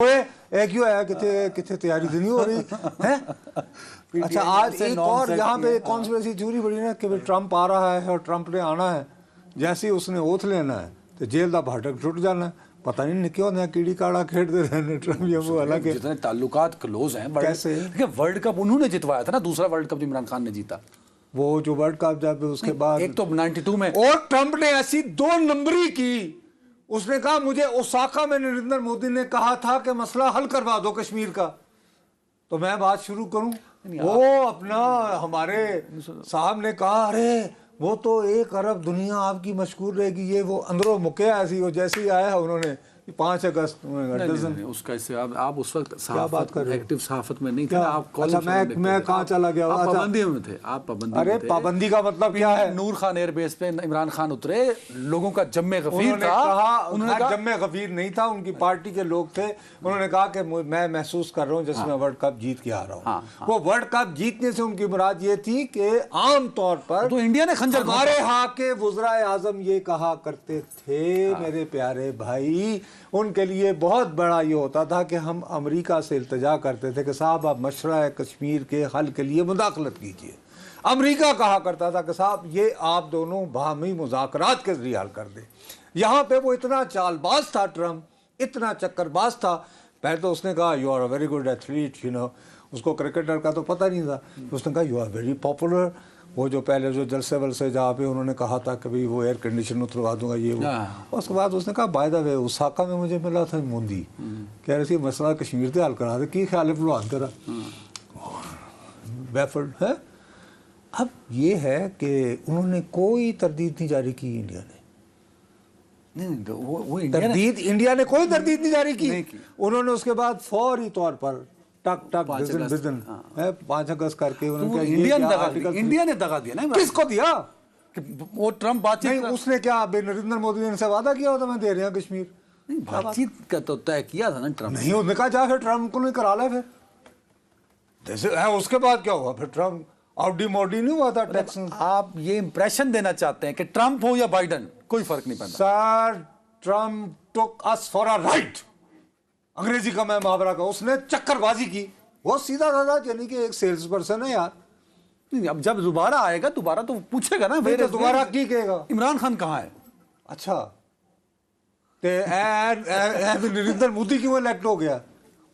کیوں آیا کتنے تیاری تو نہیں ہو رہی ہے؟ اچھا آج ایک اور یہاں پہ کانسپریسی تھیوری بڑی نا کہ ٹرمپ آ رہا ہے اور ٹرمپ نے آنا ہے، جیسے ہی اس نے اوتھ لینا ہے تو جیل دا بھاٹک ٹوٹ جانا ہے. پتہ نہیں کیوں نہ کیڑی کاڑا کھیڑتے رہنے ٹرمپ یا وہ حالانکہ جتنے تعلقات کلوز ہیں. کیسے ورلڈ کپ انہوں نے جتوایا تھا نا، دوسرا ورلڈ کپ عمران خان نے جیتا، وہ جو ورلڈ کپ جب اس کے بعد ایک تو 92 میں. اور ٹرمپ نے ایسی 2 نمبری کی. اس نے کہا مجھے اوساکا میں نریندر مودی نے کہا تھا کہ مسئلہ حل کروا دو کشمیر کا، تو میں بات شروع کروں. وہ اپنا ہمارے صاحب نے کہا ارے وہ تو 1 ارب دنیا آپ کی مشکور رہے گی، یہ وہ اندروں مکیا ایسی. وہ جیسے ہی آیا انہوں نے 5 اگست اس کا اس سے آپ اس وقت کیا بات کر رہے ہیں؟ ایکٹیو صحافت میں نہیں تھے آپ. اچھا میں کہاں چلا گیا؟ پابندیوں میں تھے آپ. ارے پابندی کا مطلب کیا ہے؟ نور خان ایئر بیس پہ عمران خان اترے، لوگوں کا جم غفیر تھا. انہوں نے کہا جم غفیر نہیں تھا، ان کی پارٹی کے لوگ تھے. انہوں نے کہا کہ میں محسوس کر رہا ہوں جس میں ورلڈ کپ جیت کے آ رہا ہوں. وہ ورلڈ کپ جیتنے سے ان کی مراد یہ تھی کہ عام طور پر تو انڈیا نے خنجر ہمارے ہاں کے وزرائے اعظم یہ کہا کرتے تھے میرے پیارے بھائی، ان کے لیے بہت بڑا یہ ہوتا تھا کہ ہم امریکہ سے التجا کرتے تھے کہ صاحب آپ مشرع کشمیر کے حل کے لیے مداخلت کیجئے. امریکہ کہا کرتا تھا کہ صاحب یہ آپ دونوں باہمی مذاکرات کے ذریعے حل کر دیں. یہاں پہ وہ اتنا چال باز تھا ٹرمپ، اتنا چکر باز تھا. پہلے تو اس نے کہا you are a very good athlete, اس کو کرکٹر کا تو پتہ نہیں تھا. اس نے کہا یو آر ویری پاپولر. وہ جو پہلے جو جلسے ولسے جہاں پہ انہوں نے کہا تھا کہ بھائی وہ ایئر کنڈیشن اتروا دوں گا یہ وہ. اس کے بعد اس نے کہا بائی دا وے اوساکا میں مجھے ملا تھا موندی، کہہ رہے تھے مسئلہ کشمیر سے حل کرا دے. کی خیال ہے بلوان تیرا بیفرڈ ہے. اب یہ ہے کہ انہوں نے کوئی تردید نہیں جاری کی انڈیا نے. انڈیا نے کوئی تردید نہیں جاری کی. انہوں نے اس کے بعد فوری طور پر ٹک ٹک بزن 5 اگست کر کے انڈیا نے دغا دیا نا. کس کو دیا؟ وہ ٹرمپ بات نہیں، اس نے کیا نریندر مودی نے ان سے وعدہ کیا ہوتا میں دے رہا ہوں کشمیر. بات چیت کا تو طے کیا تھا نا ٹرمپ نہیں. انہوں نے کہا جا پھر ٹرمپ کو نہیں کرا لے. پھر اس کے بعد کیا ہوا؟ پھر ٹرمپ آؤڈی موڈی نہیں ہوا تھا ٹیکسن. آپ یہ امپریشن دینا چاہتے ہیں کہ ٹرمپ ہو یا بائیڈن کوئی فرق نہیں پڑتا. سر ٹرمپ ٹوک اس فار ا رائٹ، انگریزی کا میں محاورہ کا. اس نے چکر بازی کی. وہ سیدھا سادہ یعنی کہ ایک سیلز پرسن ہے یار. اب جب دوبارہ آئے گا دوبارہ تو پوچھے گا نا دوبارہ کی کہے گا عمران خان کہاں ہے. اچھا نریندر مودی کیوں الیکٹ ہو گیا؟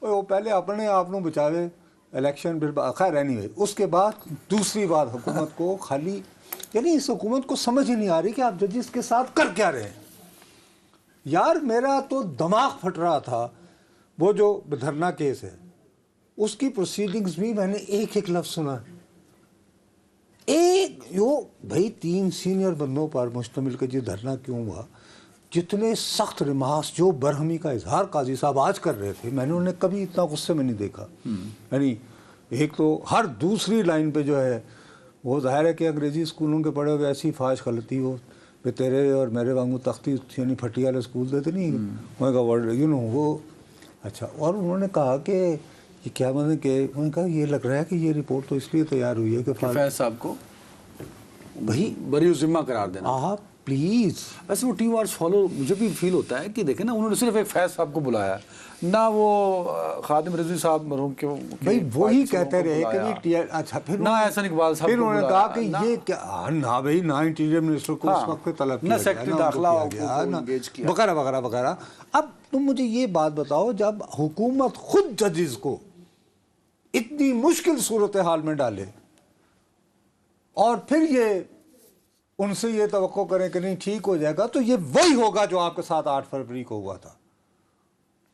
وہ پہلے اپنے آپ کو بچاوے الیکشن پھر خیر اینی وے. اس کے بعد دوسری بات حکومت کو خالی یعنی اس حکومت کو سمجھ ہی نہیں آ رہی کہ آپ ججز کے ساتھ کر کیا رہے ہیں یار. میرا تو دماغ پھٹ رہا تھا. وہ جو دھرنا کیس ہے اس کی پروسیڈنگز بھی میں نے ایک لفظ سنا. بھائی 3 سینئر بندوں پر مشتمل کہ یہ دھرنا کیوں ہوا. جتنے سخت رماس جو برہمی کا اظہار قاضی صاحب آج کر رہے تھے میں نے انہیں کبھی اتنا غصے میں نہیں دیکھا. یعنی ایک تو ہر دوسری لائن پہ جو ہے وہ ظاہر ہے کہ انگریزی اسکولوں کے پڑھے ہوئے ایسی فاش غلطی ہو کہ تیرے اور میرے وانگو تختی یعنی پھٹی والے اسکول دیتے نہیں وہاں کا ورڈ وہ. اچھا اور انہوں نے کہا کہ یہ کیا مطلب کہ انہوں نے کہا یہ لگ رہا ہے کہ یہ رپورٹ تو اس لیے تیار ہوئی ہے کہ فیض صاحب کو بھائی بری ذمہ قرار دینا. آپ پلیز ویسے وہ ٹی وارز فالو مجھے بھی فیل ہوتا ہے کہ دیکھیں نا انہوں نے صرف ایک فیض صاحب کو بلایا نہ وہ خادم رضوی صاحب مرحوم کے بھائی وہی کہتے رہے کہ اچھا پھر نہ احسن اقبال صاحب پھر انہوں نے کہا کہ یہ کیا نہ بھائی نہ انٹیریئر منسٹر کو اس وقت طلب کیا نہ سیکرٹری داخلہ وغیرہ وغیرہ وغیرہ. اب تم مجھے یہ بات بتاؤ جب حکومت خود ججز کو اتنی مشکل صورتحال میں ڈالے اور پھر یہ ان سے یہ توقع کریں کہ نہیں ٹھیک ہو جائے گا تو یہ وہی ہوگا جو آپ کے ساتھ 8 فروری کو ہوا تھا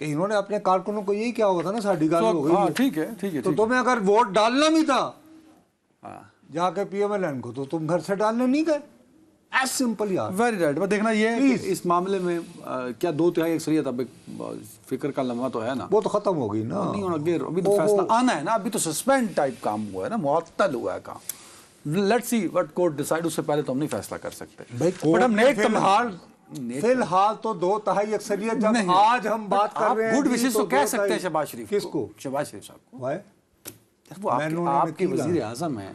کہ انہوں نے اپنے کارکنوں کو یہی کیا ہوا تھا نا ساڑھی گالی ہو گئی. ٹھیک ہے تو تمہیں اگر ووٹ ڈالنا بھی تھا جا کے پی ایم ایل این کو تو تم گھر سے ڈالنے نہیں گئے. ایز سمپل یار. Very right. بس دیکھنا یہ اس معاملے میں کیا 2/3 اکثریت اب فکر کا لمحہ تو ہے نا وہ تو ختم ہو گئی نا. ابھی تو فیصلہ آنا ہے نا. ابھی تو سسپینڈ ٹائپ کام ہوا ہے نا معطل ہوا ہے کام. Let's see what court decide. اس سے پہلے تو ہم نہیں فیصلہ کر سکتے. بٹ ہم فی الحال تو 2/3 اکثریت جب آج ہم بات کر رہے ہیں گڈ وشز تو کہہ سکتے ہیں شہباز شریف. کس کو؟ شہباز شریف صاحب کو. وہ آپ کے وزیر اعظم ہیں.